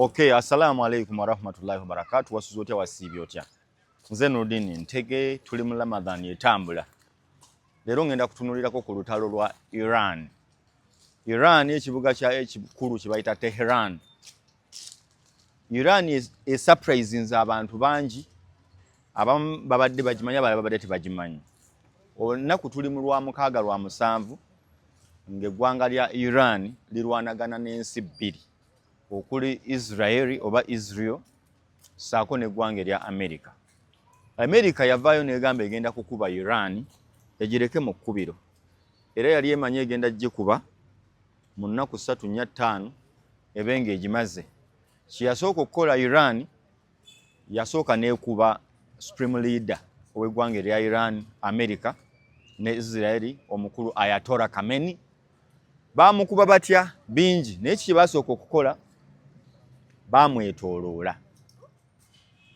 Okay, assalamu alaikum warahmatullahi wabarakatuh. Wasuzote wasibi otya. Nze Nurdin Ntege tuli mu Ramadan etambula. Leero ngenda kutunulirako ku lutalo lwa Iran. Iran ekibuga kya ekikulu kibayita Tehran. Iran is surprising abantu bangi. Abamu babadde bagimanya abalala babadde tebagimanyi. Olunaku tuli mu lwa mukaaga lwa musanvu ng'eggwanga lya Iran lirwanagana n'ensi bbiri. Okuli Israeli oba Israel saako n'eggwanga erya America. America yavaayo n'egamba egenda kukuba Iran egireke mu kkubiro. Era yali emanye egenda gikuba mu nnaku 3 4 5 ebenga egimaze. Kiyasooka okukola Iran yasooka n'ekuba Supreme Leader ow'eggwanga erya Iran, America ne Israeli omukulu Ayatollah Khamenei. Bamukuba batya bingi naye kiki basooka okukola bamwetooloola.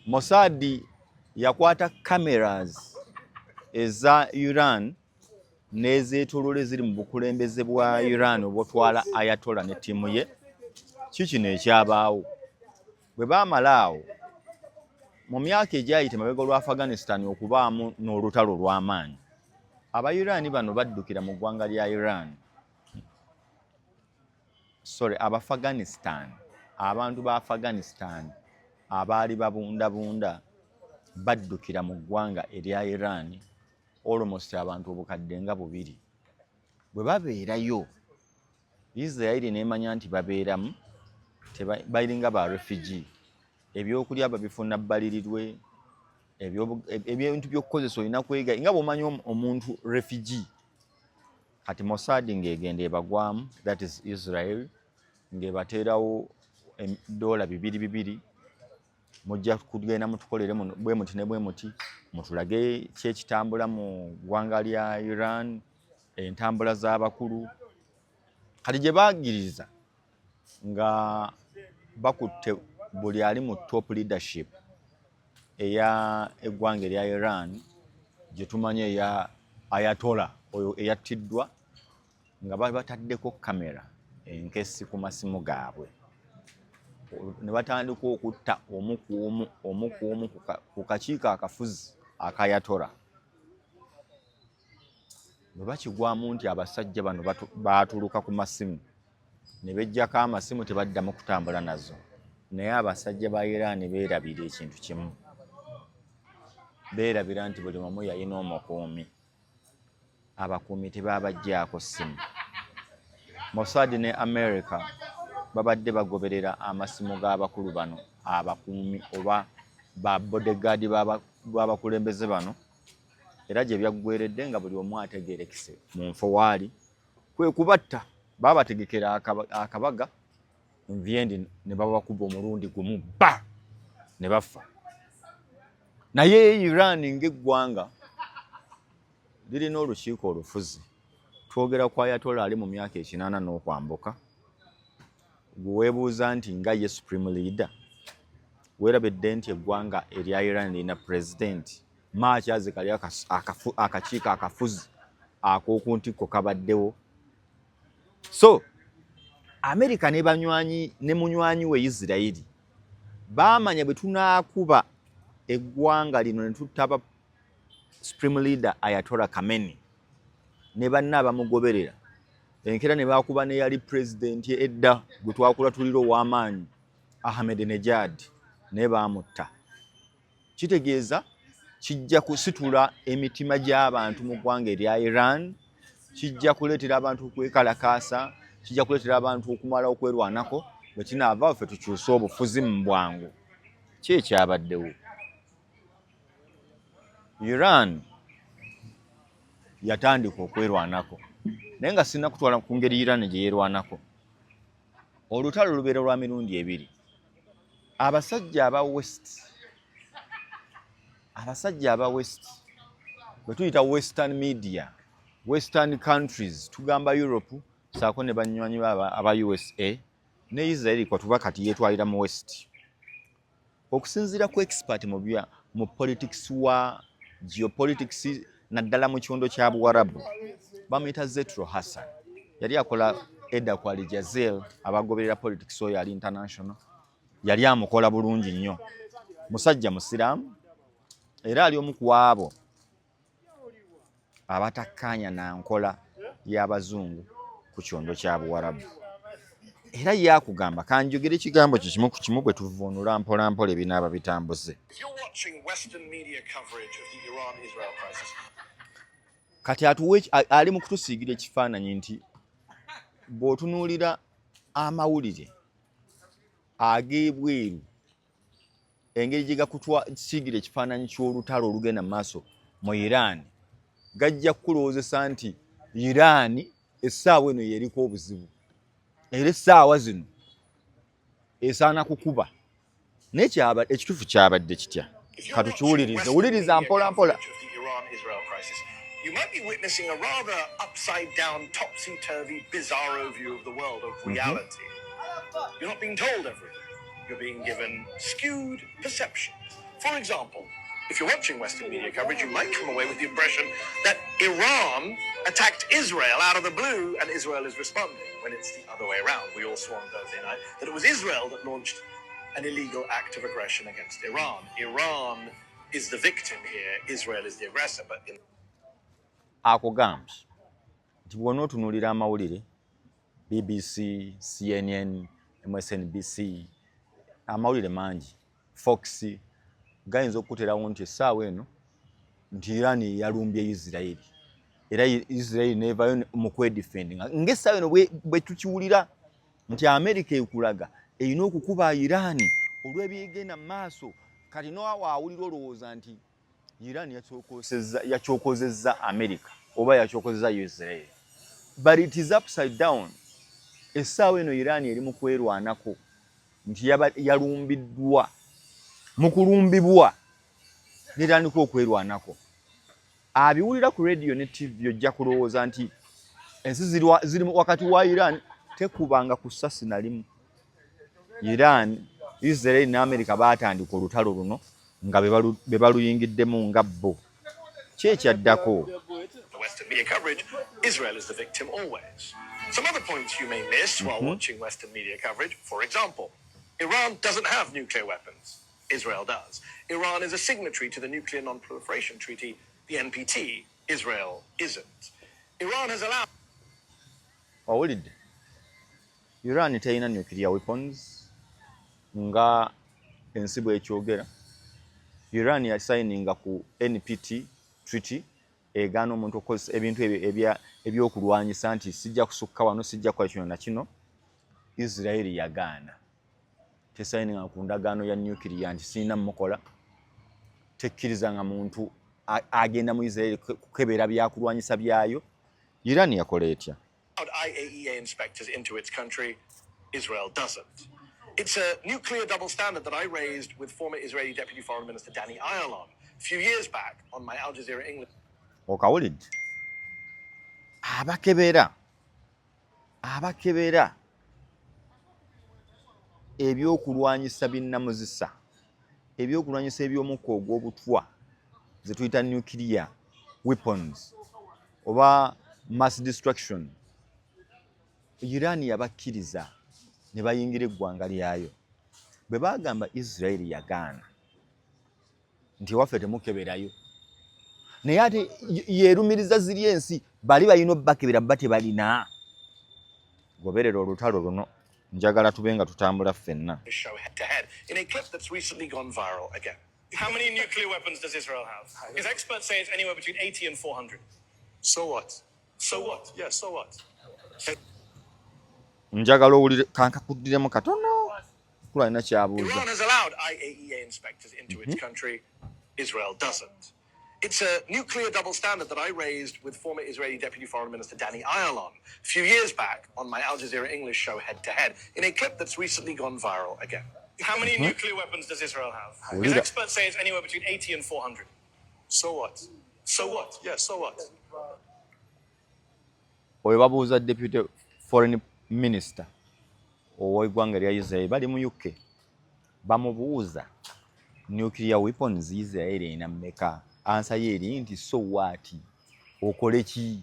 Mossad yakwata cameras eza Iran n'ezeetooloola eziri mu bukulembeze bwa Iran obutwala Ayatollah ne ttiimu ye. Kikino ekyabaawo bwe baamalaawo mu myaka egyayita mabega lwa Afghanistan okubaamu n'olutalo lw'amaanyi, Aba-Iran bano baddukira mu ggwanga lya Iran. Aba-Afghanistan, abantu ba Afghanistan abaali babundabunda baddukira mu ggwanga erya Iran almost abantu obukadde nga 2. Bwe babeerayo Israeli n'emanya nti babeeramu balinga ba refugee. Ebyokulya babifuna bbalirirwe, ebintu by'okukozesa olina kwega nga bw'omanyi omuntu refugee. Kati Mossad ng'egenda ebagwamu, that is Israel, ng'ebateerawo $2 2 mujja kugenda mutukolere bwe muti ne bwe muti mutulage kyekitambula mu ggwanga lya Iran, entambula z'abakulu. Kati gye baagiriza nga bakutte buli ali mu top leadership eya eggwanga erya Iran gye tumanye eya Ayatollah oyo eyattiddwa nga bataddeko kamera enkesi ku masimu gaabwe. Ne batandika okutta omu ku omu ku kakiiko akafuzi aka Ayatollah. Bwe bakigwamu nti abasajja bano baatuluka ku masimu ne bejjako amasimu tebaddamu kutambula nazo. Naye abasajja ba Iran beerabira ekintu kimu. Beerabira nti buli omu yalina omukuumi. Abakuumi tebaabaggyako ssimu. Mossad ne America babadde bagoberera amasimu g'abakulu bano abakuumi oba ba bodyguard b'abakulembeze bano. Era gye byaggweredde nga buli omu ategeerekese mu nfo waali kwe kubatta. Baabategekera akabaga nvyendi ne babakuba omulundi gumu ba ne bafa. Naye Iran ng'eggwanga lirina olukiiko olufuzi. Twogera ku Ayatollah ali mu myaka 80 n'okwambuka. Gwe weebuuza nti nga ye Supreme Leader, weerabidde nti eggwanga erya Iran lirina President. Maakyazi kali akakiiko akafuzi ak'oku ntikko kabaddewo. So America ne banywanyi ne munywanyi we Israeli baamanya bwe tunaakuba eggwanga lino ne tutaba Supreme Leader Ayatollah Khamenei ne banna abamugoberera. Enkera ne baakuba ne yali president edda gwe twakula tuliro w'amaanyi Ahmadinejad ne baamutta. Kitegeeza kijja kusitula emitima gy'abantu mu ggwanga erya Iran, kijja kuleetera abantu okwekalakaasa, kijja kuleetera abantu okumala okwerwanako bwe kinaavaawo ffe tukyuse obufuzi mu bwangu. Ki ekyabaddewo? Iran yatandika okwerwanako naye nga sirina kutwala ku ngeri Iran gye yeerwanako. Olutalo lubeera lwa mirundi 2. Abasajja aba West bwe tuyita Western media, Western countries, tugamba Europe saako ne banywanyi aba USA ne Israeli kwa tuba kati yeetwalira mu West. Okusinziira ku expert mu politics wa geopolitics naddala mu kiwondo kya Buwarabu bamuyita Zetro Hassan. Yali akola edda ku Al Jazeera abagoberera politics oyo ali international. yali amukola bulungi nnyo, musajja musiraamu era ali omu ku abo abatakkaanya na nkola y'abazungu ku kyondo kya Buwarabu. Era yakugamba kanjogera ekigambo kyo kimu ku kimu bwe tuvuunula mpola mpola ebinaaba bitambuze. Kati ali mu kutusiigira ekifaananyi nti bw'otunuulira amawulire ag'ebweru engeri gye gakutusiigira ekifaananyi ky'olutalo olugenda mu maaso mu Iran gajja kukulowoozesa nti Iran essaawa eno yeriko obuzibu era essaawa zino esaana kukuba naye ekituufu kyabadde kitya katukiwulirize wuliriza mpola mpola. You might be witnessing a rather upside-down, topsy-turvy, bizarro view of the world, of reality. You're not being told everything. You're being given skewed perceptions. For example, if you're watching Western media coverage, you might come away with the impression that Iran attacked Israel out of the blue and Israel is responding, when it's the other way around. We all swore on Thursday night that it was Israel that launched an illegal act of aggression against Iran. Iran is the victim here. Israel is the aggressor. But akugambye nti bw'onootunuulira amawulire BBC, CNN, MSNBC, amawulire mangi, Fox gayinza okukuterawo nti essaawa eno nti Iran yalumbye Isiraeli era Isiraeli neevaayo mu kwedifendinga ng'essaawa eno bwe tukiwulira nti Amerika ekulaga erina okukuba Iran olw'ebyegenda mu maaso. Kati n'awaawulira olowooza nti Iran yakyokozezza Amerika oba yakyokozezza Israel. But it is upside down. Essaawa eno Iran eri mu kwerwanako nti yalumbiddwa. Mu kulumbibwa n'etandika okwerwanako. Abiwulira ku radio ne TV ojja kulowooza nti ensi ziri wakati wa Iran tekubanga ku ssasi na limu. Iran, Israel ne Amerika baatandika olutalo luno nga be baluyingiddemu nga bo. Kyekyaddako. Western media coverage, Israel is the victim always. Some other points you may miss while watching Western media coverage. For example, Iran doesn't have nuclear weapons. Israel does. Iran is a signatory to the Nuclear Non-Proliferation Treaty, the NPT. Israel isn't. Iran has allowed... Owulidde. Iran terina nuclear weapons nga ensi bw'ekyogera. Iran yasayininga ku NPT treaty egaana omuntu okukozesa ebintu ebyokulwanyisa nti sijja kusukka wano sijja kukola kino na kino. Israel yagaana. Tesayininga ku ndagaano ya nuclear nti sirina mukola. Tekkirizanga muntu agenda mu Israel kukebera byakulwanyisa byayo. Iran yakola etya? IAEA inspectors into its country. Israel doesn't. It's a nuclear double standard that I raised with former Israeli Deputy Foreign Minister Danny Ayalon a few years back on my Al Jazeera English. Okawulidde. Abakebera ebyokulwanyisa binnamuzisa, ebyokulwanyisa eby'omukka ogw'obutwa ze tuyita nuclear weapons oba mass destruction. Iran yabakkiriza ne bayingira eggwanga lyayo. Bwe bagamba Israel yagaana nti waffe temukeberayo. Naye ate yerumiriza ziri ensi bali balina obbakebera bba tebalina. Goberera olutalo luno njagala tube nga tutambula ffenna. In a clip that's recently gone viral again. How many nuclear weapons does Israel have? Because experts say it's anywhere between 80 and 400. So what? So what? Yeah, so what? Njagala owulire kankakuddiremu katono kulina kyabuuza. Iran has allowed IAEA inspectors into its country. Israel doesn't. It's a nuclear double standard that I raised with former Israeli Deputy Foreign Minister Danny Ayalon a few years back on my Al Jazeera English show Head to Head, in a clip that's recently gone viral again. How many nuclear weapons does Israel have? Because experts say it's anywhere between 80 and 400. So what? So what? Yeah, so what? Oyo babuuza Deputy Foreign Minister ow'eggwanga lya Israel bali mu UK. Bamubuuza nuclear weapons Israel erina mmeka? Ansa ye eri nti so what? Okole ki?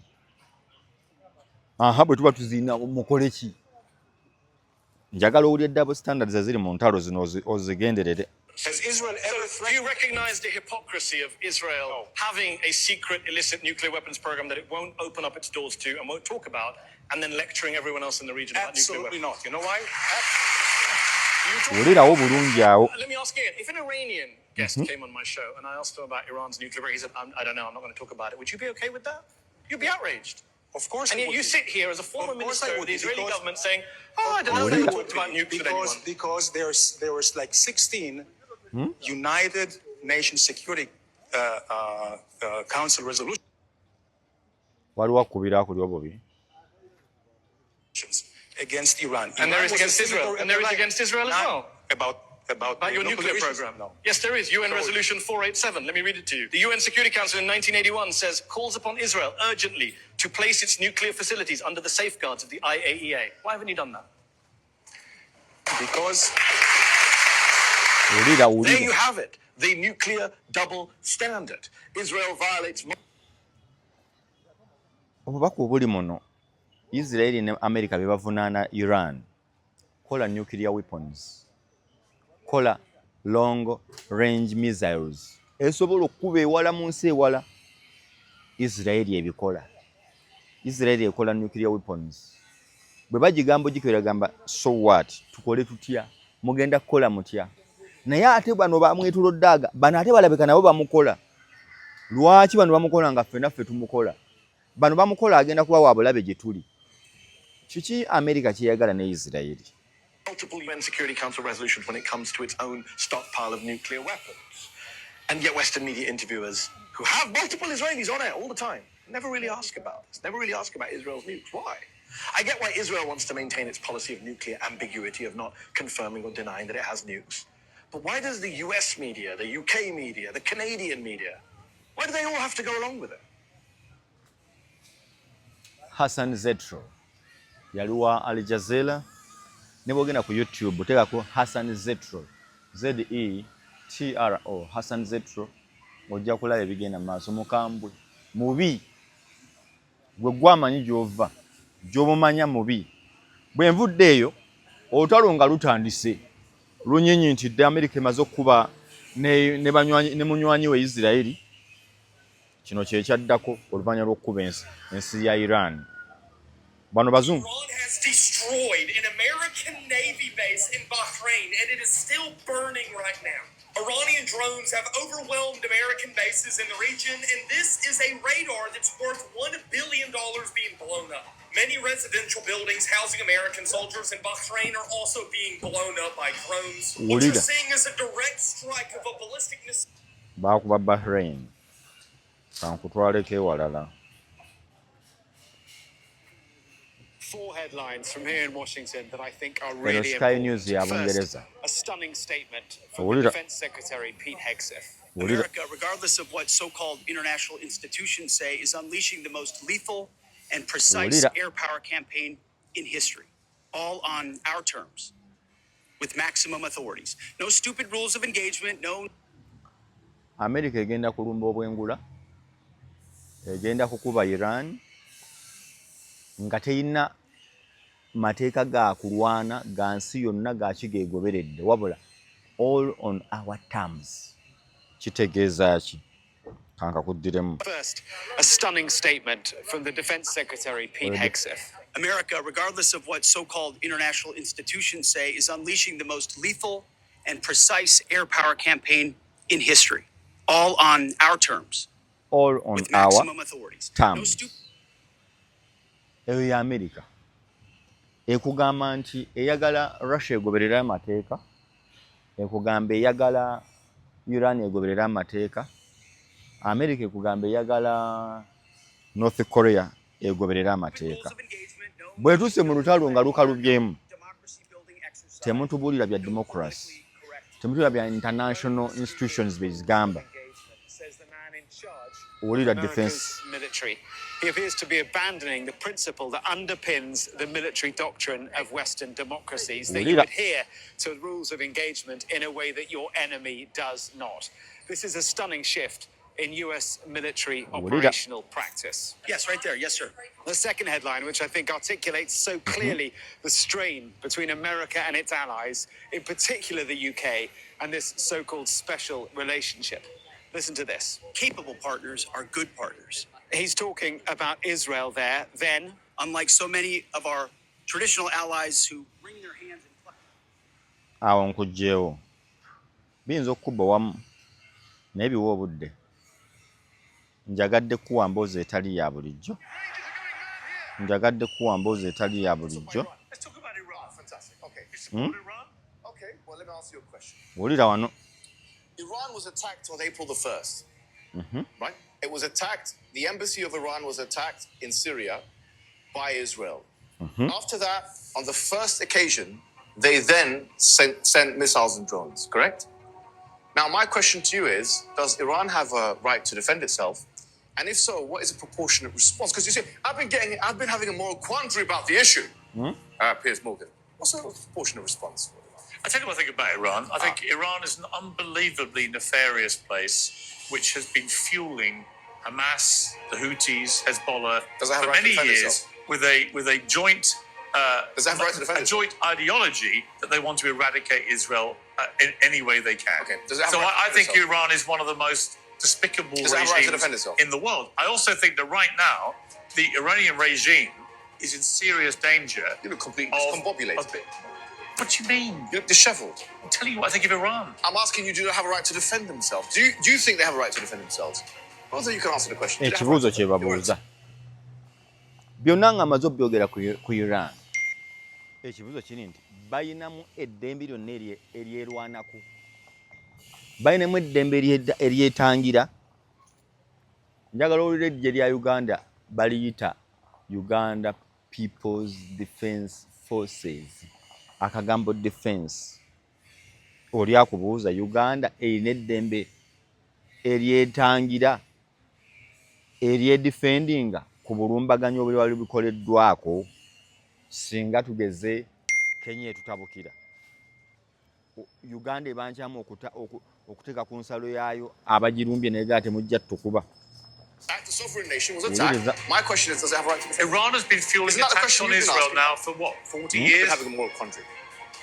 Bwe tuba tuzina mukole ki? njagala owulya double standards eziri mu ntalo zino ozigenderere. Has Israel ever do you recognize the hypocrisy of Israel having a secret illicit nuclear weapons program that it won't open up its doors to and won't talk about, and then lecturing everyone else in the region about nuclear weapons? Absolutely not. You know why? Wulirawo bulungi awo. Let me ask again. If an Iranian guest came on my show and I asked him about Iran's nuclear program, he said, I don't know, I'm not going to talk about it. Would you be okay with that? You'd be outraged. Of course. And yet you sit here as a former minister of the Israeli government saying, I don't know, they talked about nukes with anyone. Because there was like 16 United Nations Security Council resolutions Waliwo akubira akuli obubi. against Iran. And there is against Israel. And there is against Israel as well. About your nuclear program. No. Yes, there is. UN Resolution 487. Let me read it to you. The UN Security Council in 1981 says, calls upon Israel urgently to place its nuclear facilities under the safeguards of the IAEA. Why haven't you done that? Because there you have it. The nuclear double standard. Israel violates... Obubaka obuli muno Israeli ne America bebavunaana Iran kola nuclear weapons, kola long range missiles esobola okuba ewala mu nsi ewala. Israeli ebikola. Israeli ekola nuclear weapons. Bwe bagigambo gikera gamba so what, tukole tutya, mugenda kukola mutya. Naye ate bano bamwetuloddaga bano ate balabika nabo bamukola. Lwaki bano bamukola nga ffenna ffe tumukola? Bano bamukola agenda kuba wa bulabe gye tuli. Kiki America kyeyagala ne Israeli? Multiple UN Security Council resolutions when it comes to its own stockpile of nuclear weapons. And yet Western media interviewers who have multiple Israelis on air all the time never really ask about this, never really ask about Israel's nukes. Why? I get why Israel wants to maintain its policy of nuclear ambiguity, of not confirming or denying that it has nukes. But why does the US media, the UK media, the Canadian media, why do they all have to go along with it? Hassan Zetro yaliwa Al Jazeera ne bwogenda ku YouTube tekako Hassan Zetro ZETRO Hassan Zetro ojja kulaba ebigenda maaso mukambwe mubi gwe gwamanyi gyova gy'omumanya mubi bwe nvudde eyo olutalo nga lutandise lunyinyi nti dde Amerika emaze okuba ne munywanyi we Israeli. Kino kye kyaddako oluvannyuma lw'okukuba ensi ya Iran. Bano bazungu. Iran has destroyed an American Navy base in Bahrain, and it is still burning right now. Iranian drones have overwhelmed American bases in the region, and this is a radar that's worth $1 billion being blown up. Many residential buildings housing American soldiers in Bahrain are also being blown up by drones. What you're seeing is a direct strike of a ballistic missile. Baakuba Bahrain. Kankutwaleko ewalala. Four headlines from here in Washington that I think are really Sky News important. First, a stunning statement from the Defense Secretary Pete Hegseth. America, regardless of what so-called international institutions say, is unleashing the most lethal and precise air power campaign in history, all on our terms, with maximum authorities. No stupid rules of engagement, no... America egenda kulumba obwengula, egenda kukuba Iran, nga teyina mateeka ga kulwana ga nsi yonna gakigeegoberedde wabula all on our terms. Kitegeeza ki? Kanka kuddiremu. First, a stunning statement from the Defense Secretary Pete Hegseth. America, regardless of what so-called international institutions say, is unleashing the most lethal and precise air power campaign in history, all on our terms. All on with our maximum authorities. terms. Eyo ya America ekugamba nti eyagala Russia egoberera amateeka, ekugamba eyagala Iran egoberera amateeka, America ekugamba eyagala North Korea egoberera amateeka. Bwe tuse mu lutalo nga lukalubyemu, temutubuulira bya democracy, temutubuulira bya international institutions bezigamba. America's military. He appears to be abandoning the principle that underpins the military doctrine of Western democracies, that you adhere to rules of engagement in a way that your enemy does not. This is a stunning shift in US military operational practice. Yes, right there. Yes, sir. The second headline, which I think articulates so clearly the strain between America and its allies, in particular the UK, and this so-called special relationship. Listen to this. Capable partners are good partners. He's talking about Israel there, then. Unlike so many of our traditional allies who wring their hands in pluck. Awo nkugjeewo. Biyinza okukubba wamu naye biwa obudde. Njagadde kuwa mboozi etali ya bulijjo. Njagadde kuwa mboozi etali ya bulijjo. Let's talk about Iran. Fantastic. Okay. You support Iran? Okay. Well, let me ask you a question. Wulira wano. Iran was attacked on April the 1st. Right? It was attacked. The embassy of Iran was attacked in Syria by Israel. After that, on the first occasion, they then sent missiles and drones, correct? Now, my question to you is, does Iran have a right to defend itself? And if so, what is a proportionate response? Because you see, I've been having a moral quandary about the issue. Piers Morgan, what's a proportionate response? I tell you what I think about Iran. I think Iran is an unbelievably nefarious place which has been fueling Hamas, the Houthis, Hezbollah for many years with a joint joint ideology that they want to eradicate Israel in any way they can. Okay. So I think Iran is one of the most despicable regimes in the world. I also think that right now the Iranian regime is in serious danger. You look completely discombobulated. What do you mean? You look disheveled. I'm telling you what I think of Iran. I'm asking you, do they have a right to defend themselves? Do you think they have a right to defend themselves? Although you can answer the question. Ekibuuzo kye babuuza. Byonna nga amaze obyogera ku Iran. Ekibuuzo kiri nti bayinamu eddembe lyonna eryerwanako. Bayinamu eddembe eryetangira. Njagala owulire eggye lya Uganda baliyita Uganda People's Defence Forces. Akagambo defense. Oli akubuuza Uganda erina eddembe eryetangira eryedefendinga ku bulumbaganyo obwali bukoleddwako singa tugeze Kenya etutabukira. Uganda ebankyamu okuteeka ku nsalo yaayo abagirumbye naye temujja tukuba. The sovereign nation was attacked. My question is, does it have a right to defend? Iran has been fueling attacks on Israel now for what, 40 years? I've been having a moral quandary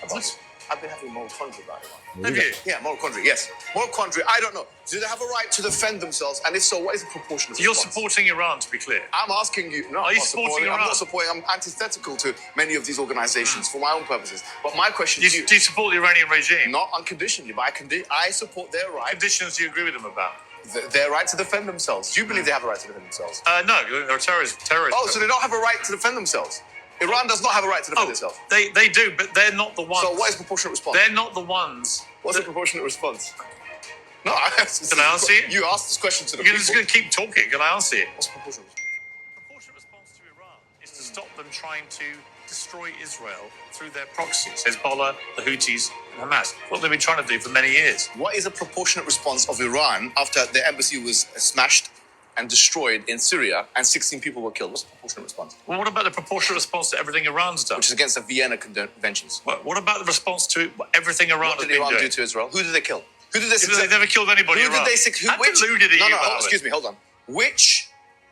about it. I've been having a moral quandary about Iran. Have you? Yeah, moral quandary, yes. Moral quandary, I don't know. Do they have a right to defend themselves? And if so, what is the proportion of You're response? supporting Iran, to be clear. I'm asking you. No, Are you supporting Iran? I'm not supporting. I'm antithetical to many of these organizations for my own purposes. But my question to you... Do you support the Iranian regime? Not unconditionally, but I support their right... What conditions do you agree with them about? Their right to defend themselves. Do you believe they have a right to defend themselves? No, they're terrorists. Oh, so they don't have a right to defend themselves? Iran does not have a right to defend itself? They do, but they're not the ones. So what is proportionate response? They're not the ones. What's the proportionate response? No, Can I answer it? You asked this question to the You're people. just going to keep talking. Can I answer it? What's the proportionate response? Proportionate response to Iran is to stop them trying to destroy Israel through their proxies, Hezbollah, the Houthis, and Hamas. What they've been trying to do for many years. What is a proportionate response of Iran after their embassy was smashed and destroyed in Syria and 16 people were killed? What's the proportionate response? Well, what about the proportionate response to everything Iran's done? Which is against the Vienna Conventions. What about the response to everything Iran What has did been Iran doing? do to Israel? Who did they kill? Who did they They've never killed anybody in Iran. Who did they... Which, deluded at you about excuse me, hold on.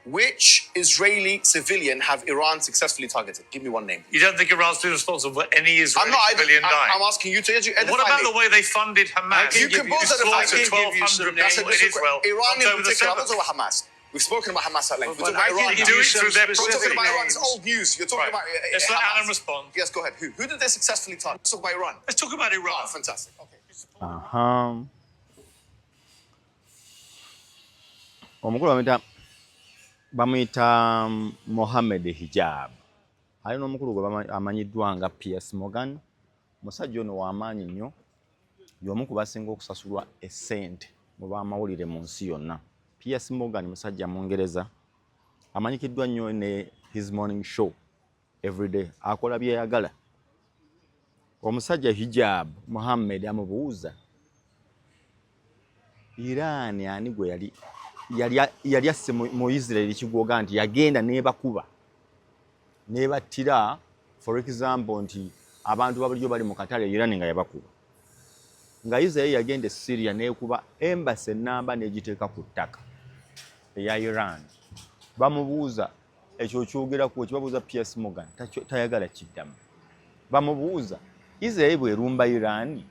Which Israeli civilian have Iran successfully targeted? Give me one name. You don't think Iran's been responsible for any Israeli civilian dying? I'm asking you to edify What about me. the way they funded Hamas? You can both slaughtered 1,200 people in Israel. Iran in October the particular. I'm 7th. not talking about Hamas. We've spoken about Hamas at length. We're But talking about why Iran. can't you do it through their We're talking specific about Iran. names? It's old news. You're talking about Let's let Hamas. Alan respond. Yes, go ahead. Who did they successfully target? Let's talk about Iran. Let's talk about Iran. Oh, fantastic. Okay. Omukulu bamuyita Mohammed Hijab. Alina omukulu gwe amanyiddwa nga Piers Morgan. Musajja ono w'amaanyi nnyo. Y'omu ku basinga okusasulwa essente mu b'amawulire mu nsi yonna. Piers Morgan musajja Mungereza. Amanyikiddwa nnyo ne his morning show everyday. Akola bye yagala. Omusajja Hijab Mohammed amubuuza. Iran ani gwe yali asse mu Israel kigwoga nti yagenda nebakuba nebattira for example nti abantu babulijjo bali mu katale Iran nga yabakuba nga Israel yagenda Syria nekuba embassy namba negiteeka ku ttaka eya Iran bamubuuza ekyo kyogeraku kibabuuza Piers Morgan tayagala kiddamu bamubuuza Israel bwerumba Iran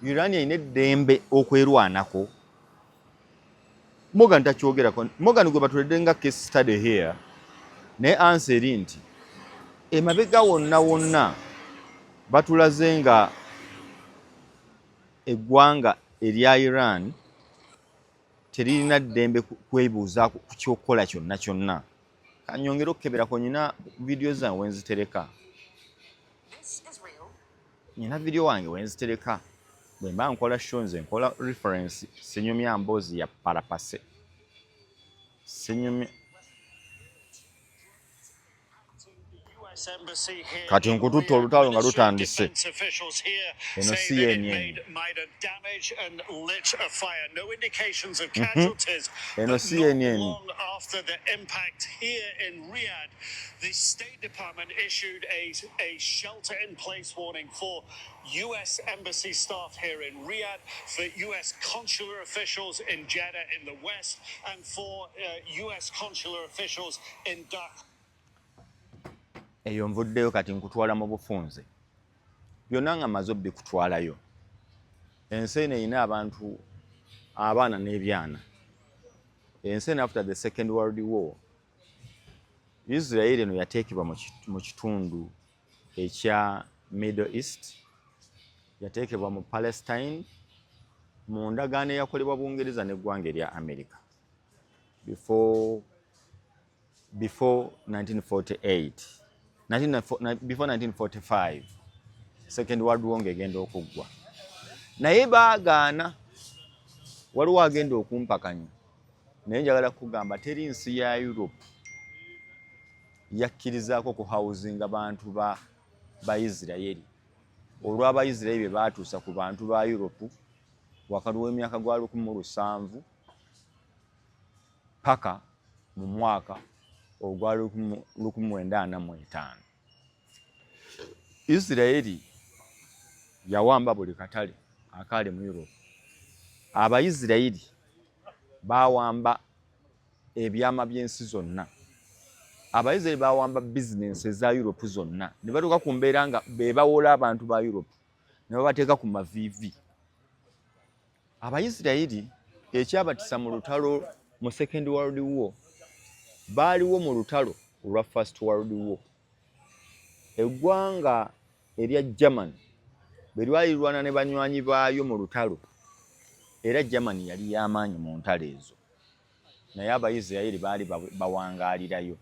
erina eddembe okwerwanako Morgan takyogerako Morgan gwe batuledde nga case study here naye answer eri nti emabega wonna batulaze nga eggwanga erya Iran teririna ddembe kwebuuza ku kyokola kyonna kanyongera okukeberako nyina video zange wenzitereka nyina video wange wenzitereka bwe mba nkola show nze nkola reference senyumya mboozi ya parapase senyumya kati nkututta olutalo nga lutandise eno si yennyini eno si yennyini The State Department issued a shelter-in-place warning for U.S. embassy staff here in Riyadh, for U.S. consular officials in Jeddah in the west, and for U.S. consular officials in Dhaka. Eyo nvuddeyo kati nkutwala mu bufunze byonna nga maze obbikutwalayo ensi eno erina abantu abaana n'ebyana ensi eno after the second world war Israel eno yateekebwa mu kitundu ekya Middle East yateekebwa mu Palestine mu ndagaano eyakolebwa Bungereza n'eggwanga erya America before 1948 before 1945 second world war ng'egenda okuggwa naye baagaana waliwo agenda okumpakanya naye njagala kugamba teri nsi ya Europe yakkirizaako ku housing abantu ba Israeli olw'Abayisirayiri bye baatuusa ku bantu ba Europe wakati w'emyaka gwa 1700 paka mu mwaka ogwa 1945 Israeli yawamba buli katale akali mu Europe Abayisirayiri bawamba ebyama by'ensi zonna Abayisirayiri bawamba business eza Europe zonna ne batuuka ku mbeera nga be bawola abantu ba Europe ne babateeka ku mavivi Abayisirayiri ekyabatisa mu lutalo mu second world war baaliwo mu lutalo olwa first world war eggwanga erya German bwe lwalirwana ne banywanyi baayo mu lutalo era German yali y'amaanyi mu ntalo ezo naye Abayisirayiri baali bawangaalirayo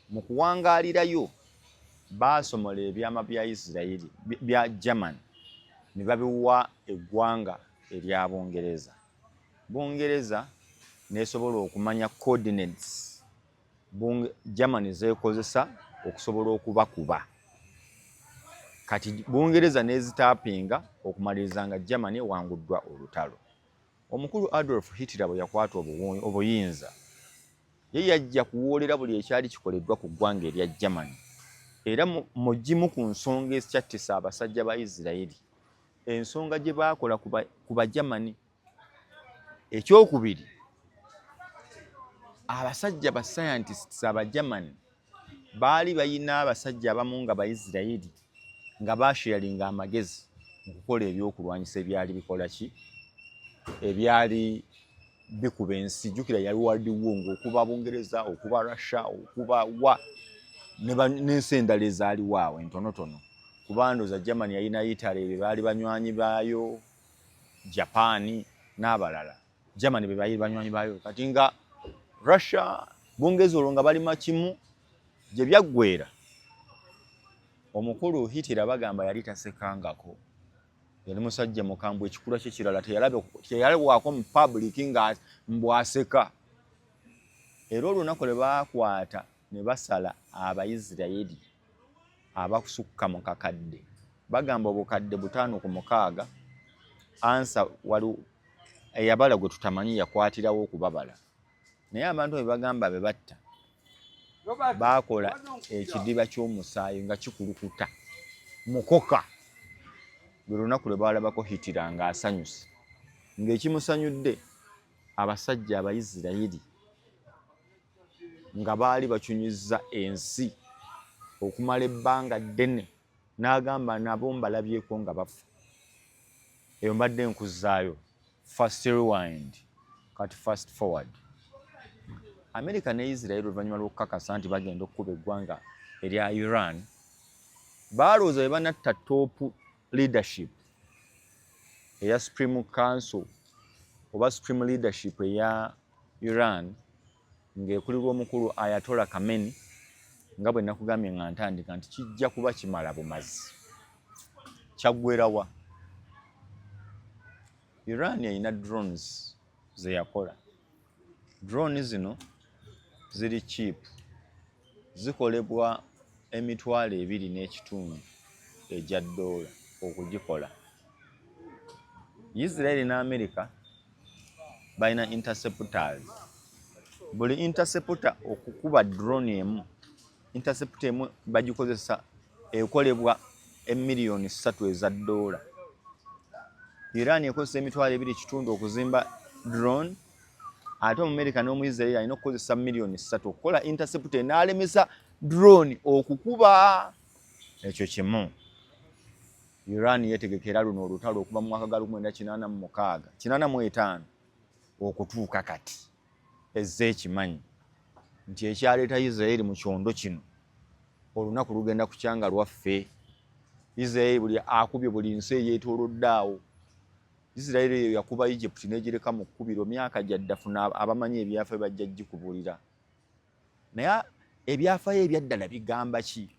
mu kuwangaalirayo baasomola ebyama bya Isirayiri bya German ne babiwa eggwanga erya Bungereza nesobola okumanya coordinates German zeekozesa okusobola okubakuba kati Bungereza nezitaapinga okumaliriza nga German ewanguddwa olutalo omukulu Adolf Hitler bwe yakwata obuyinza ye yajja kuwoolera buli ekyali kikoleddwa ku ggwanga erya German era mu gimu ku nsonga ezikyattisa abasajja ba Isirayiri ensonga gye baakola ku Bagermani ekyokubiri abasajja ba scientists Abagermani baali bayina abasajja abamu nga Bayisirayiri nga basharinga amagezi mu kukola ebyokulwanyisa ebyali bikola ki ebyali bikuba ensi jjukira yali World War ng'okuba Bungereza okuba Russia okuba n'ensi endala ezaaliwo awo entonotono kuba ndooza Germany yalina Italy be baali banywanyi baayo Japan n'abalala Germany be baali banywanyi baayo kati nga Russia Bungereza olwo nga balima kimu gye byaggweera omukulu Hitler bagamba yali tasekangako yali musajja mukambwe ekikula kye kirala teyalabwako mu public nga mbwaseka era olunaku lwe baakwata ne basala Abayisirayiri abakusukka mu kakadde bagamba obukadde 5 ku 6 ansa wali eyabala gwe tutamanyi yakwatirawo okubabala naye abantu be bagamba be batta baakola ekidiba ky'omusaayi nga kikulukuta mukoka bwe lunaku lwe baalabako Hitler ng'asanyuse ng'ekimusanyudde abasajja Abayisirayiri nga baali bakyunyizza ensi okumala ebbanga ddene n'agamba nabo mbalabyeko nga bafa. Eyo mbadde nkuzzaayo fast rewind kati fast forward. America ne Israel oluvannyuma lw'okukakasa nti bagenda okukuba eggwanga erya Iran baalowooza bwe banatta top leadership eya Supreme Council oba Supreme Leadership eya Iran ng'ekulirwa omukulu Ayatollah Khamenei nga bwe nakugambye nga ntandika nti kijja kuba kimala bumazi. Kyaggwerawa? Iran yalina drones ze yakola. Drones zino ziri cheap. Zikolebwa $2.2 egya dola okugikola. Israel ne America balina interceptors. Buli interceptor okukuba drone emu, interceptor emu bagikozesa ekolebwa $3 million. Iran ekozesa $2.2 okuzimba drone, ate America ne Israel alina okukozesa $3 million okukola interceptor n'alemesa drone okukuba. Ekyo kimu. Iran yetegekera luno olutalo okuva mu mwaka ga 1985 okutuuka kati. Ezze ekimanyi nti ekyaleeta Israel mu kyondo kino olunaku lugenda kukyanga lwaffe. Israel buli akubye buli nsi eyeetoolodde awo. Israel eyo yakuba Egypt n'egireka mu kkubiro myaka gyaddafu abamanyi ebyafaayo bajja gikubuulira. Naye ebyafaayo ebyaddala bigamba ki?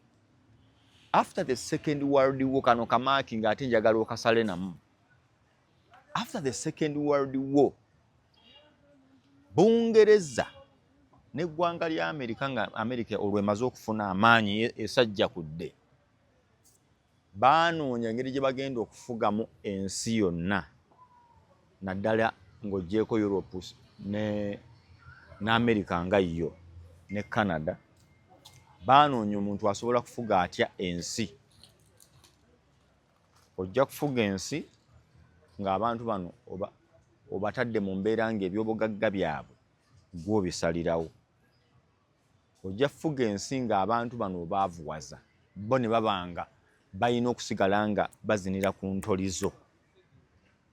After the Second World War, kano kamaaki ng'ate njagala okasale namu. After the Second World War, Bungereza n'eggwanga lya Amerika nga Amerika olwemaze okufuna amaanyi esajja kudde, baanoonya engeri gye bagenda okufugamu ensi yonna, naddala ng'oggyeko Europe ne Amerika nga yo ne Canada. Baanoonya omuntu asobola kufuga atya ensi. Ojja kufuga ensi ng'abantu bano obatadde mu mbeera ng'ebyobugagga byabwe gw'obisalirawo. Ojja kufuga ensi ng'abantu bano obaavuwaza, bo ne babanga balina okusigala nga bazinira ku ntolizo.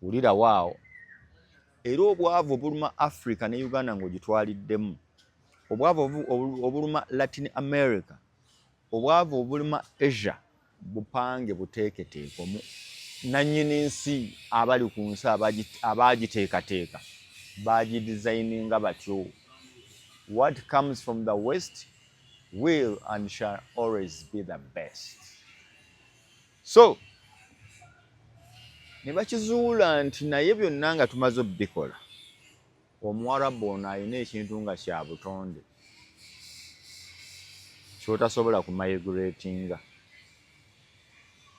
Wulira waawo. Era obwavu obuluma Africa ne Uganda ng'ogitwaliddemu, obwavu obuluma Latin America, obwavu obuluma Asia, bupange buteeketeeko. Nannyini nsi abali ku nsi abaagiteekateeka baagidesigninga batyo. What comes from the West will and shall always be the best. So, ne bakizuula nti naye byonna nga tumaze obikola, Omuwarabu ono alina ekintu nga kya butonde ky'otasobola kumigratinga.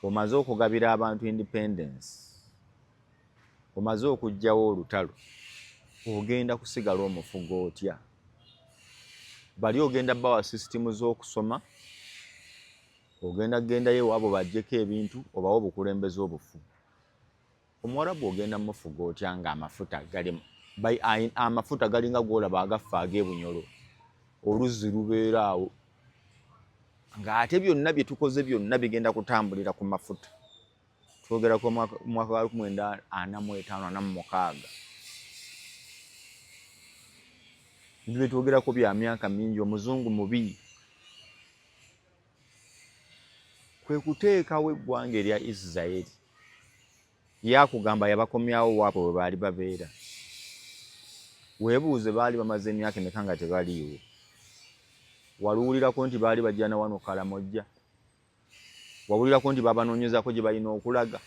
Omaze okugabira abantu independence, omaze okuggyawo olutalo, ogenda kusigala omufugo otya? Bali ogenda bawa sisitimu z'okusoma, ogenda gendayo ewaabwe baggyeko ebintu, obawo obukulembeze obufu. Omuwarabu ogenda mufuga otya ng'amafuta gali amafuta galinga gw'olaba agaffe ag'ebunyolo, oluzzi lubeera awo, ng'ate byonna bye tukoze byonna bigenda kutambulira ku mafuta. Twogerako mwaka wa 1945-46. Bye twogerako bya myaka mingi. Omuzungu mubi. Kwe kuteekawo eggwanga erya Israel. Yakugamba yabakomyawo waabwe bwe baali babeera. Weebuuze baali bamaze emyaka emeka nga tebaliiwo. Waluwulirako nti baali bajjana wano Kalamojja? Wawulirako nti babanoonyezaako gye balina okulaga?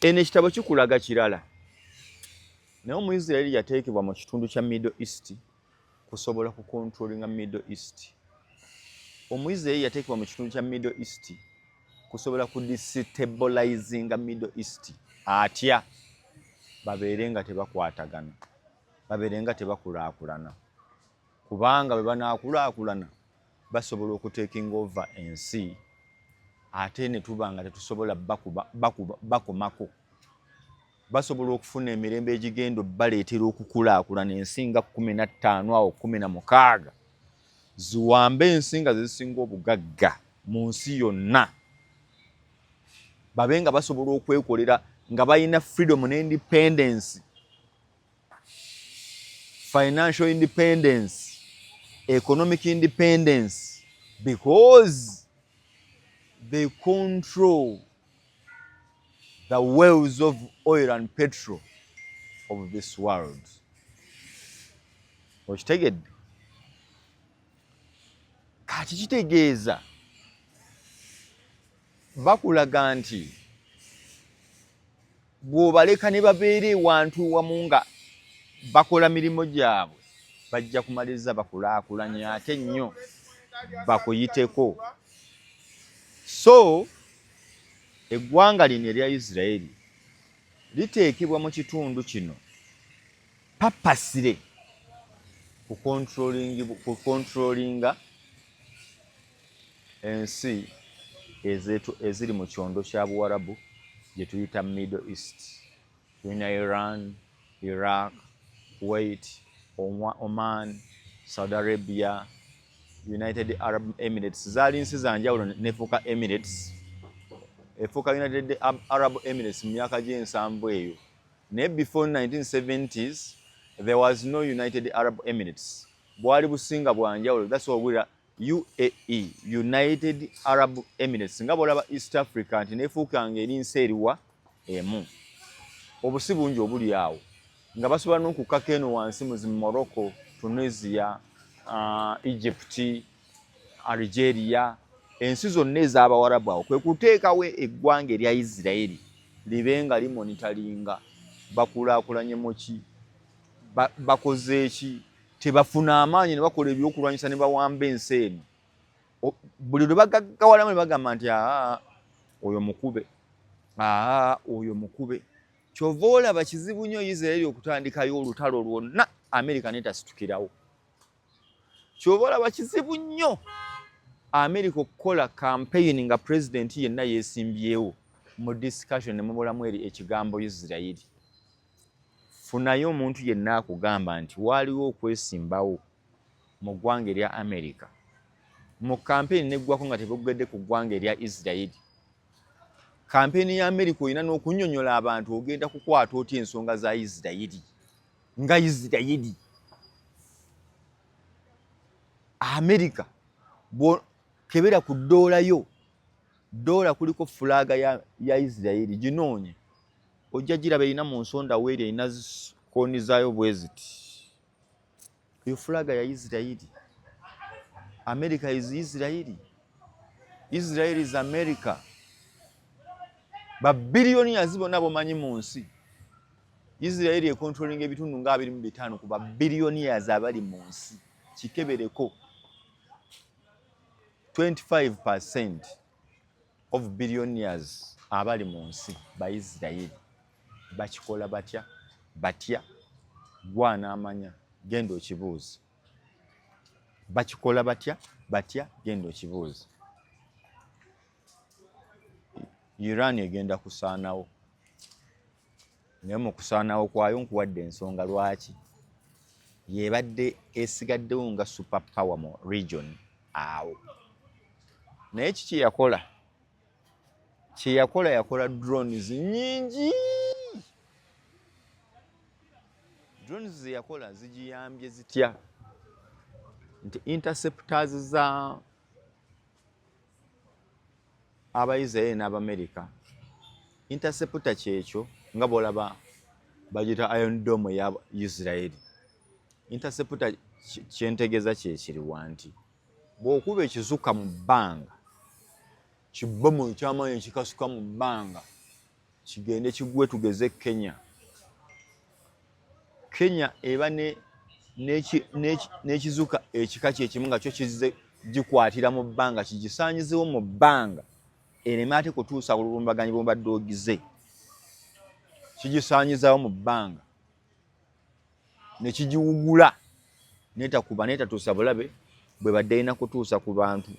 Eno ekitabo kikulaga kirala. Naye Omuyisirayiri yateekebwa mu kitundu kya Middle East kusobola kukontrolinga Middle East. Omuyisirayiri yateekebwa mu kitundu kya Middle East kusobola kudestabilizinga Middle East. Atya babeere nga tebakwatagana, babeere nga tebakulaakulana. Kubanga bwe banaakulaakulana basobola okuteekinga over ensi, ate ne tuba nga tetusobola bakomako. basobola okufuna emirembe egigenda baleetera okukulaakulana ensinga 15 awo 16 ziwambe ensinga zezisinga obugagga mu nsi yonna babe nga basobola okwekolera nga balina freedom ne independence, financial independence, economic independence, because they control the wells of oil and petrol of this world. Okitegedde? Kati kitegeeza bakulaga nti bw'obaleka ne babeera ewantu wamu nga bakola mirimu gyabwe bajja kumaliriza bakulaakulanye ate nnyo bakuyiteko. So eggwanga lino erya Isirayiri liteekebwa mu kitundu kino papasire kukontrolinga ensi eziri mu kyondo kya Buwarabu gye tuyita Middle East. Tulina Iran, Iraq, Kuwait, Oman, Saudi Arabia, United Arab Emirates. Zaali nsi za njawulo nefuuka Emirates. Efuuka United Arab Emirates mu myaka gy'ensanvu eyo. Naye before 1970s, there was no United Arab Emirates. Bwali businga bwa njawulo. That's why we're UAE, United Arab Emirates. Nga bwolaba East Africa nti nefuukanga eri nsi eriwa emu. Obusi bungi obuli awo. Nga basobola n'okukkako eno wansi mu Morocco, Tunisia, Egypt, Algeria, ensi zonna ez'Abawarabu awo. Kwe kuteekawo eggwanga erya Isirayiri libe nga limonitalinga bakulaakulanye mu ki, bakoze eki, tebafuna amaanyi ne bakola ebyokulwanyisa ne bawamba ensi eno. Buli lwe bagaggawalamu ne bagamba nti oyo mukube, oyo mukube. Kyova olaba kizibu nnyo Isirayiri okutandikayo olutalo lwonna Amerika netasitukirawo. Kyova olaba kizibu nnyo Amerika okukola campaign nga president yenna yeesimbyewo mu discussion ne mubulamu eri ekigambo Isirayiri. Funayo omuntu yenna akugamba nti waliwo okwesimbawo mu ggwanga erya Amerika mu campaign neggwako nga tebogedde ku ggwanga erya Isirayiri. Campaign ya Amerika olina n'okunnyonnyola abantu ogenda kukwata otya ensonga za Isirayiri nga Isirayiri. Amerika kebera ku ddoola yo, ddoola kuliko fulaga ya Isirayiri, ginoonye ojja giraba erina mu nsonda weeri erina kooni zaayo bwe ziti. Eyo fulaga ya Isirayiri. America is Isirayiri. Israel is America. Ba billionaires bonna bomanyi mu nsi. Israel econtrolling ebitundu nga 25 ku ba billionaires abali mu nsi. Kikebereko 25% of billionaires abali mu nsi ba Israel. Bakikola batya gwana amanya gendo kibuuzi. Bakikola batya gendo kibuuzi. Iran egenda kusaanawo. Naye mu kusaanawo kwayo nkuwadde ensonga lwaki. Yebadde esigaddewo nga super power mu region awo. Naye kiki yakola? Yakola drones nyingi. Drones ze yakola zigiyambye zitya? Nti interceptors za Abaisraeli n'Abamerika. Interceptor kyekyo nga bolaba bagita Iron Dome ya Israeli. Interceptor kyentegeza kyekiriwa nti bw'okuba ekizuka mu bbanga, kibomu eky'amaanyi ekikasuka mu bbanga, kigende kigwe tugeze Kenya. Kenya eba n'ekizuka ekika kyekimu nga kyo kizize gikwatira mu bbanga, kigisaanyizewo mu bbanga. Ereme ate kutuusa olulumbaganyi bw'obadde ogize. Kigisaanyizaawo mu bbanga. Ne kigiwugula. N'etakuba n'etatuusa bulabe bwe badde erina kutuusa ku bantu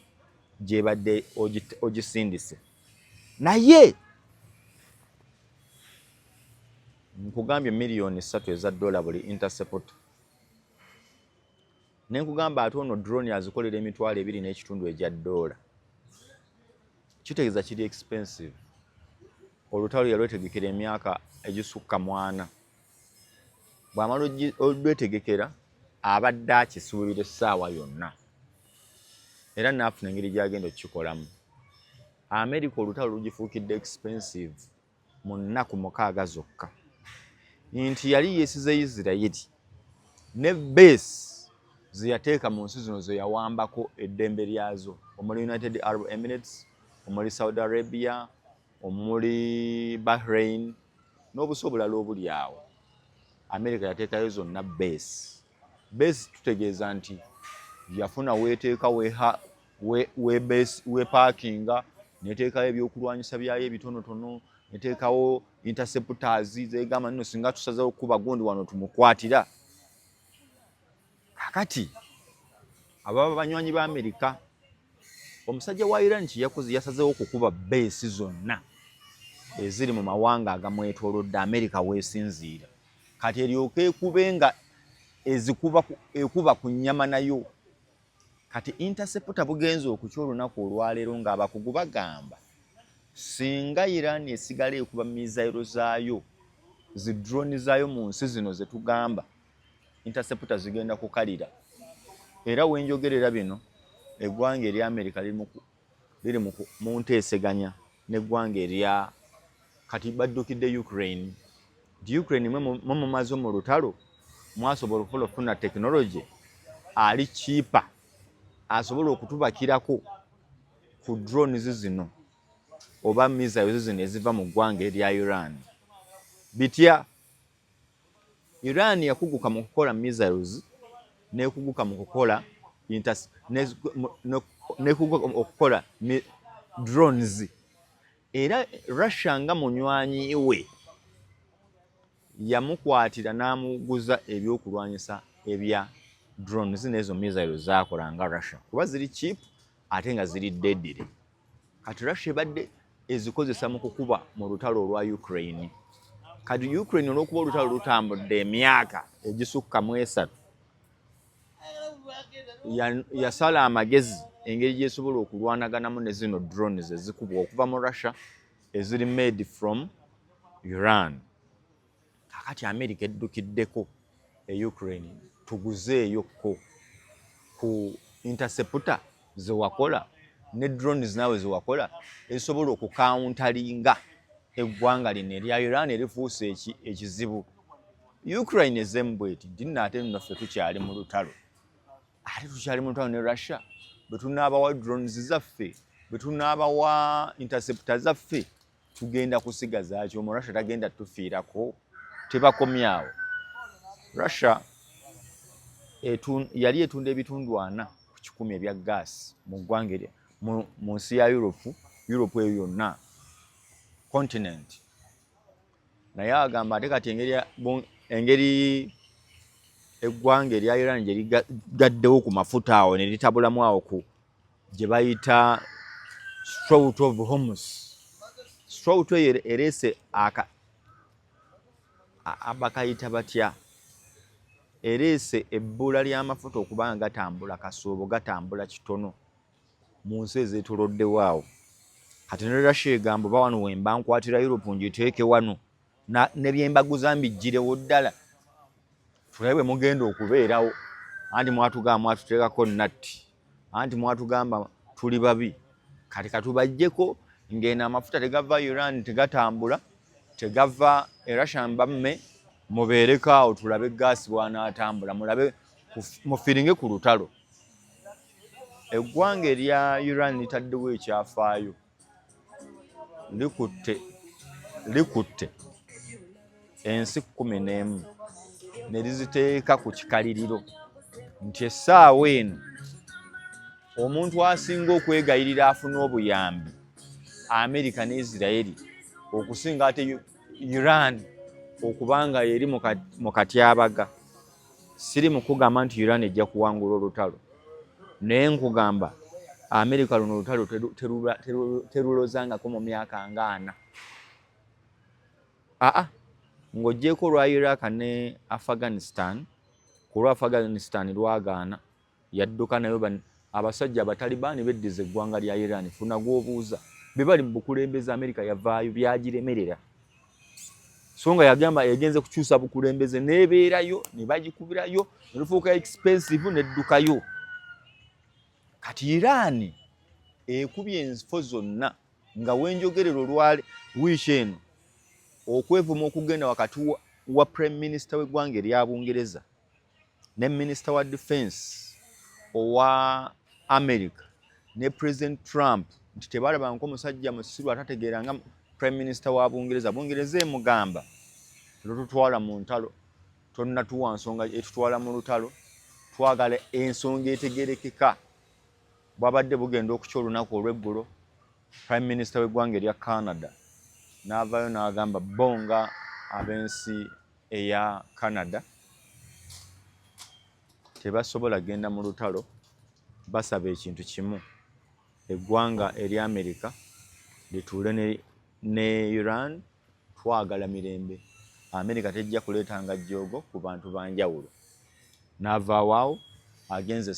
gye badde ogisindise. Naye nkugambye million 3 eza dola buli interceptor. Ne nkugamba ate ono drone azikolera emitwalo 2.5 egya dola. Kitegeeza kiri expensive. Olutalo yalwetegekera emyaka egisukka 4. Bw'amala olwetegekera abadde akisuubira essaawa yonna. Era naafuna engeri gy'agenda okukikolamu. America olutalo lugifuukidde expensive mu nnaku 6 zokka. Nti yali yeesize Isiraeli ne base ze yateeka mu nsi zino ze yawambako eddembe lyazo. Omuli United Arab Emirates, omuli Saudi Arabia, omuli Bahrain, n'obuso obulala obuli awo. America yateekayo zonna base. Base tutegeeza nti yafuna weeteeka weeparkinga, neteekayo ebyokulwanyisa byayo ebitonotono, neteekawo interceptors zegamba nno singa tusazeewo okuba gundi wano tumukwatira. Kakati ababa banywanyi ba America, omusajja wa Iran yakoze yasazeewo okukuba base zonna eziri mu mawanga agamwetoolodde America weesinziira. Kati eryoke ekubenga ekuba ku nnyama nayo. Kati interceptor bugenze okukya olunaku olwaleero ng'abakugu bagamba singa Iran esigala ekuba misailo zaayo zi drone zaayo mu nsi zino ze tugamba, interceptor zigenda kukalira. Era wenjogerera bino eggwanga erya America liri mu nteeseganya n'eggwanga erya kati baddukidde Ukraine. Ukraine mwe mumaze mu lutalo mwasobola okufuna technology ali cheaper asobola okutubakirako ku drones zino oba missiles zino eziva mu ggwanga erya Iran. Bitya Iran yakuguka mu kukola missiles n'ekuguka mu kukola okukola drones. Era Russia nga munywanyi we yamukwatira n'amuguza ebyokulwanyisa ebya drones n'ezo missiles zaakola nga Russia kuba ziri cheap ate nga ziri deadly. Kati Russia ebadde ezikozesa mu kukuba mu lutalo olwa Ukraine. Kati Ukraine olw'okuba olutalo lutambudde emyaka egisukka 3 yasala amagezi engeri gyesobola okulwanaganamu ne zino drones ezikubwa okuva mu Russia eziri made from Iran. Kakati America eddukiddeko Ukraine tuguzeeyoko ku interceptor ze wakola ne drones nawe ze wakola ezisobola okukauntalinga eggwanga lino erya Iran erifuuse ekizibu. Ukraine ezembweti nti nate nno ffe tukyali mu lutalo. Ate tukyali mu lutalo ne Russia betunaabawa drones zaffe betunaabawa interceptor zaffe tugenda kusigaza ki? Omu Russia tagenda tufiirako tebakomyawo. Russia yali etunda ebitundu 4 ku 100 ebya gas mu ggwanga erya mu nsi ya Europe eyo yonna continent. Naye agamba ate kati engeri eggwanga erya Iran gye ligaddewo ku mafuta awo ne litabulamu awo ku gye bayita Strait of Hormuz. Strait eyo ereese abakayita batya ereese ebbula ly'amafuta okuba nga gatambula kasoobo gatambula kitono mu nsi ezeetooloddewo awo. Kati ne Russia egamba oba wano wemba nkwatira Europe ngiteeke wano ne byembaguza mbijjirewo ddala tulabe bwe mugenda okubeerawo. Anti mwatugamba mwatuteekako natti, anti mwatugamba tuli babi. Kati katubajjeko ng'eno amafuta tegava Iran tegatambula tegava Russia mbamme mubeereko awo tulabe gaasi bw'anaatambula mulabe mufiringe ku lutalo. Eggwanga erya Iran litaddewo ekyafaayo likutte ensi 11 ne liziteeka ku kikaliriro nti essaawa eno omuntu asinga okwegayirira afuna obuyambi America ne Israeli okusinga ate Iran okubanga yeri mu katyabaga. Siri mu kugamba nti Iran ejja kuwangula olutalo naye nkugamba America luno olutalo terulozangako mu myaka nga 4. ng'oggyeko olwa Iraq ne Afghanistan, ku lwa Afghanistan lwagaana yadduka nayo abasajja abatalibaani beddiza eggwanga lya Iran. Funa gw'obuuza be bali mu bukulembeze Amerika yavaayo byagiremerera. So nga yagamba yagenze kukyusa bukulembeze n'ebeerayo ne bagikubirayo ne lufuuka expensive n'eddukayo. Kati Iran ekubye ensifo zonna nga wenjogerera olwale wiiki eno okwevuma okugenda wakati wa Prime Minister w'eggwanga erya Bungereza ne Minister wa Defense owa America ne President Trump nti tebalabanga omusajja musiru atategeeranga Prime Minister wa Bungereza. Bungereza emugamba tutwala mu ntalo, tonna tuwa nsonga etutwala mu lutalo, twagala ensonga etegerekeka. Bwabadde bugenda okukya olunaku olw'eggulo, Prime Minister w'eggwanga erya Canada n'avaayo n'agamba bonga ab'ensi eya Canada tebasobola genda mu lutalo, basaba ekintu kimu, eggwanga erya Amerika lituule ne Iran, twagala mirembe. Amerika tejja kuleetanga jjoogo ku bantu banjawulo. N'avaawo agenze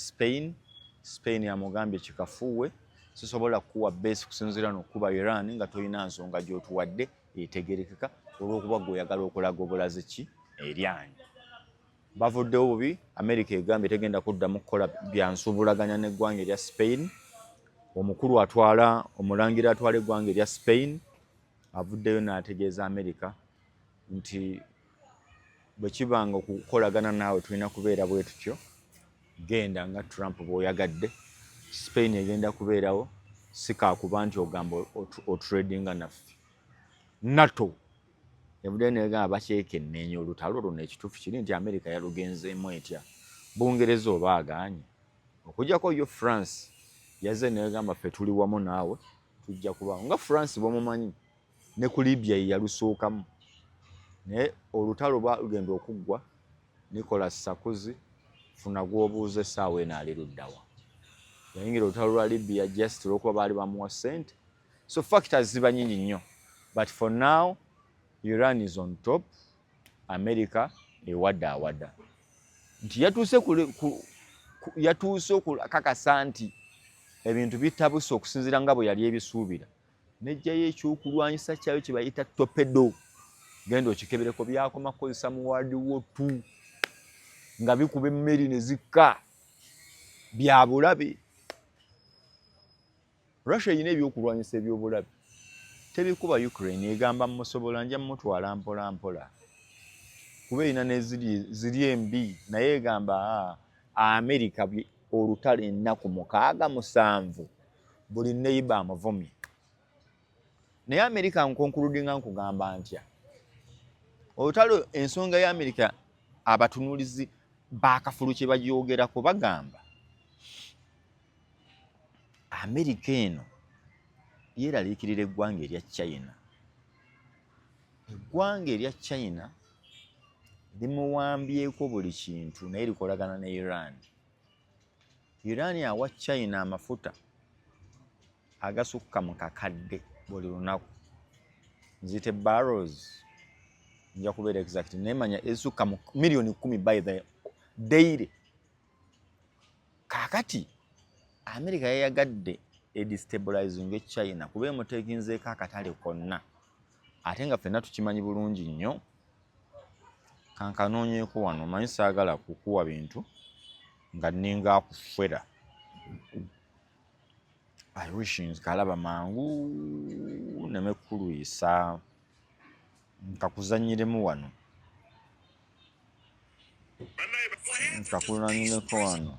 Spain yamugambye kikafuuwe, sisobola kuwa base kusinziira n'okuba Iran nga tolina nsonga gy'otuwadde etegerekeka olw'okuba gw'oyagala okulaga obulazi ki eryanyi. Bavuddewo bubi, Amerika egambye tegenda kuddamu kukola byansuubulaganya n'eggwanga erya Spain. Omulangira atwala eggwanga erya Spain avuddeyo n'ategeeza Amerika nti bwe kibanga okukolagana naawe tulina kubeera bwe tutyo, genda nga Trump bw'oyagadde. Spain egenda kubeerawo, si kaakuba nti ogamba otradinga naffe. NATO ebudde negamba bakyekenneenya olutalo luno ekituufu kiri nti Amerika yalugenzeemu etya. Bungereza oba agaanye okujjako yo France yazze negamba ffe tuli wamu naawe tujja kubaawo. Nga France bw'omumanyi ne ku Libya yalusookamu, naye olutalo lwagenda okuggwa. Nicolas Sarkozy funa gw'obuuza essaawa eno ali luddawa. Yayingira olutalo lwa Libya just olw'okuba baali bamuwa ssente. So factors ziba nnyingi nnyo, but for now Iran is on top, America ewaddaawada nti yatuuse okukakasa nti ebintu bitabuse okusinziira nga bwe yali ebisuubira. Nejjayo ekyokulwanyisa kyayo kye bayita torpedo, genda okikebereko, byakoma kukozesa mu World War II nga bikuba emmeri ne zikka, bya bulabe. Russia erina ebyokulwanyisa eby'obulabe, tebikuba Ukraine, egamba musobola nja mutwala mpola mpola kuba erina neziri embi, naye egamba Amerika olutalo ennaku 6-7 buli neighbor amuvumye. Naye Amerika nkonkuludinga nkugamba ntya olutalo, ensonga ya Amerika abatunuulizi bakafulu kye bagyogerako bagamba Amerika eno yeeraliikirira eggwanga erya China. Eggwanga erya China limuwambyeko buli kintu naye likolagana ne Iran. Iran awa China amafuta agasukka mu kakadde buli lunaku, nzite barrels, nja kubeera exact nemanya ezisukka mu million 10 by the daily. Kakati Amerika yayagadde edestabilizing China kuba emuteekinzeeko akatale konna, ate nga ffenna tukimanyi bulungi nnyo. Kankanoonyeeko wano, manyi saagala kukuwa bintu nga nninga akufera. I wish nkalaba mangu nemekkuluyisa nkakuzanyiremu wano, nkakulanyireko wano.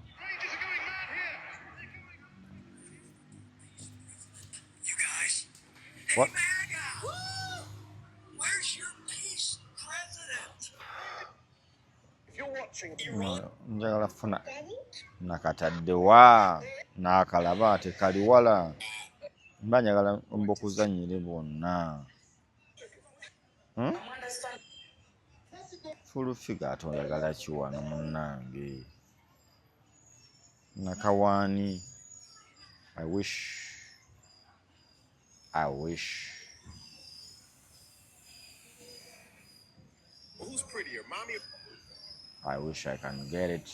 What? Where's your peace, President? If you're watching Njagala funa nakataddewa n'akalaba tekali wala, mba njagala mbokuzanyire bwonna. Fulufiga ate oyagala ki wano munnange? Nakawaani. I wish. prettier. Mommy. I wish I can get it.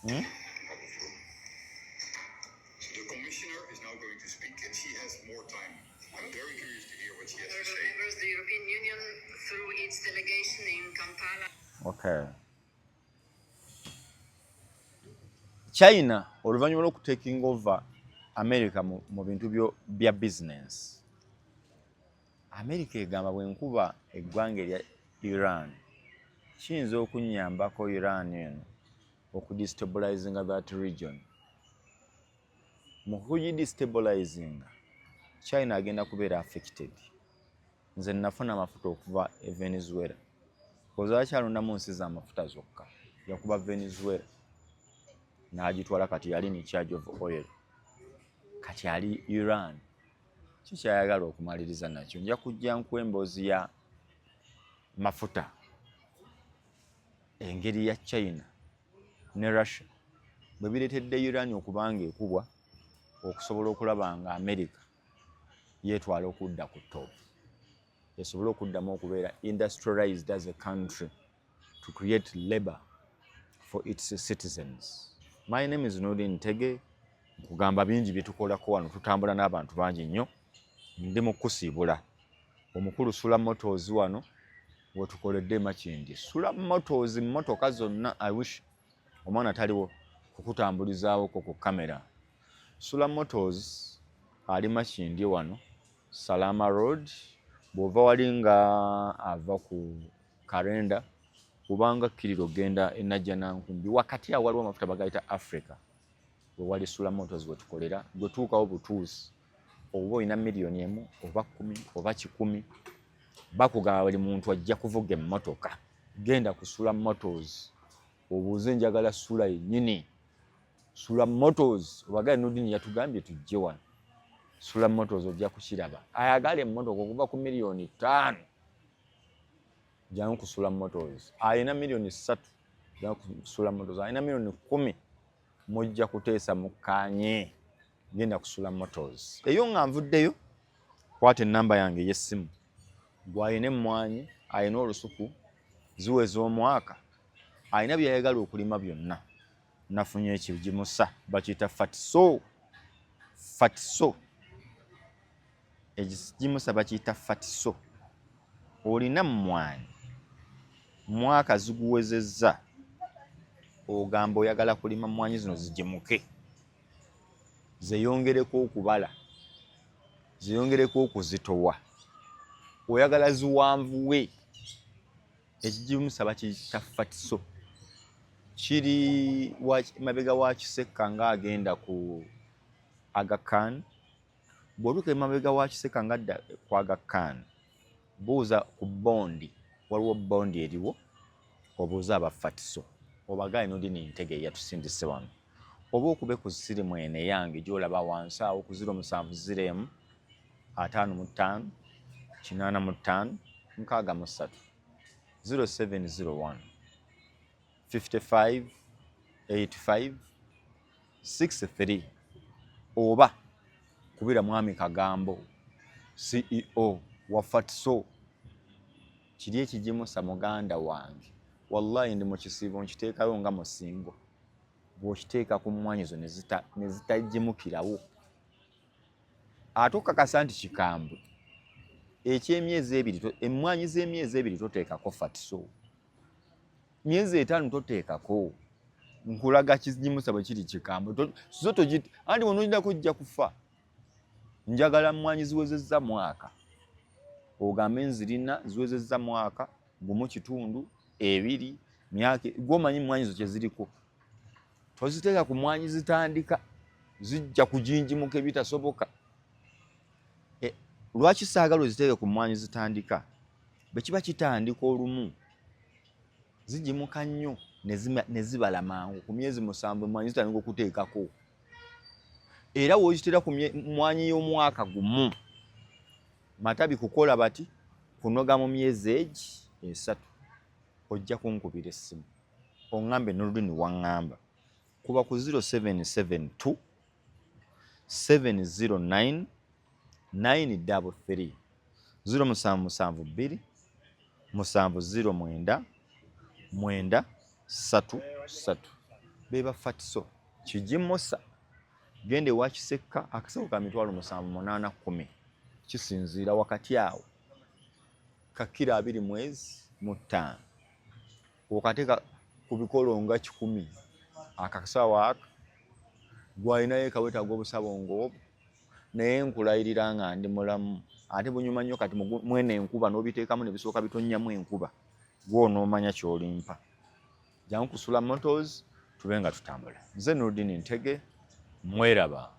Hmm? The commissioner is now going to speak and she has more time. I'm very curious to hear what she has to say. Members, the European Union, through its delegation in Kampala. Okay. China oluvannyuma lw'okutaking over America mu bintu bya business. America egamba bwenkuba eggwanga erya Iran kiyinza okunnyambako Iran eno okudestabilizinga that region. Mu kugidestabilizinga China agenda kubeera affected. Nze nafuna amafuta okuva e Venezuela. Koza akyalondamu nsi z'amafuta zokka. Yakuba Venezuela. N'agitwala kati yali in charge of oil. Kati ali Iran. Kikyayagala okumaliriza nakyo. Nja kujja nkwembozi ya mafuta. Engeri ya China ne Russia bwe bireetedde Iran okubanga ekubwa okusobola okulaba nga America yeetwala okudda ku top. Esobola okuddamu okubeera industrialized as a country to create labor for its citizens. My name is Nodin Tege. Kugamba bingi byetukolako wano tutambula n'abantu bangi nnyo. Ndi mu kusiibula. Omukulu Sula Motors wano wetukoledde Makindi. Sula Motors mmotoka zonna I wish omwana taliwo kukutambulizaawoko ku kamera. Sula Motors ali Makindi wano Salama Road. Bw'ova wali nga ava ku Karenda kubanga Kiriro genda e Najjanankumbi wakati awo waliwo amafuta bagayita Africa we wali Sula Motors wetukolera gwetuukawo butuusi oba olina miliyoni emu oba 10 oba 100 bakugaba buli muntu ajja kuvuga emmotoka genda ku Sula Motors obuuze njagala Sula yennyini Sula Motors obagale Nudini yatugambye tujje wano Sula Motors ojja kukiraba ayagala emmotoka okuva ku miliyoni 5 jangu ku Sula Motors ayina miliyoni 3 jangu ku Sula Motors ayina miliyoni 10 mujja kuteesa mukanye genda ku Sula Motors eyo nga nvuddeyo kwata ennamba yange y'essimu gwayina emmwanyi ayina olusuku ziweza omwaka ayina byayagala okulima byonna nafunye ekigimusa bakiyita fatiso ekigimusa bakiyita fatiso olina mmwanyi mwaka ziguwezezza ogamba oyagala kulima mmwanyi zino zigimuke zeyongereko okubala zeyongereko okuzitowa oyagala ziwanvuwe ekigimusa bakiyita fatiso kiri mabega wa Kiseka nga agenda ku Aga Khan bw'otuuka emabega wa Kiseka nga adda ku Aga Khan buuza ku bondi waliwo bondi eriwo obuuza abafatiso obagaye Nodini Ntege yatusindise wano oba okube ku sirimu ene yange gy'olaba wansi awo ku 0705 55 85 63 0701 55 85 63 oba kubira mwami Kagambo CEO wa Fatiso kiri ekigimusa muganda wange wallahi ndi mu kisiibo nkiteekayo nga musingo bw'okiteeka ku mmwanyi zo ne zitajimukirawo ate okakasa nti kikambwe eky'emyezi ebiri emmwanyi z'emyezi ebiri toteekako Fatiso myezi 5 toteekako nkulaga kigimusa bwe kiri kikambwe zo togiti andi wonogenda kujja kufa njagala mmwanyi ziwezezza mwaka ogambe nzirina ziwezezza mwaka gumu kitundu ebiri myaka gwomanyi mmwanyi zo kye ziriko toziteeka ku mmwanyi zitandika zijja kujinjimuka ebitasoboka lwaki saagala oziteeke ku mmwanyi zitandika bwe kiba kitandika olumu zigimuka nnyo ne zibala mangu ku myezi 7 mmwanyi zitandika okuteekako era w'ozitera ku mmwanyi y'omwaka gumu matabi kukola bati kunoga mu myezi egi 3 ojja kunkubira essimu oŋŋambe n'olulimi waŋŋamba kuba ku 0772 709 933 0772 709 933 beba fatiso kijimosa gende wakisekka akaseko ka mitwalo 7,810 kisinziira wakati awo kakira 2 mwezi mu 5 okateeka ku bikolo nga 10 akasawa aka gwalinayo kaweta gw'obusabongo naye nkulayirira nga ndi mulamu ate bunyuma nnyo kati mwene enkuba n'obiteekamu ne bisooka bitonnyamu enkuba gw'onoomanya ky'olimpa jangu kusula motors tube nga tutambula nze Nurdin Ntege mweraba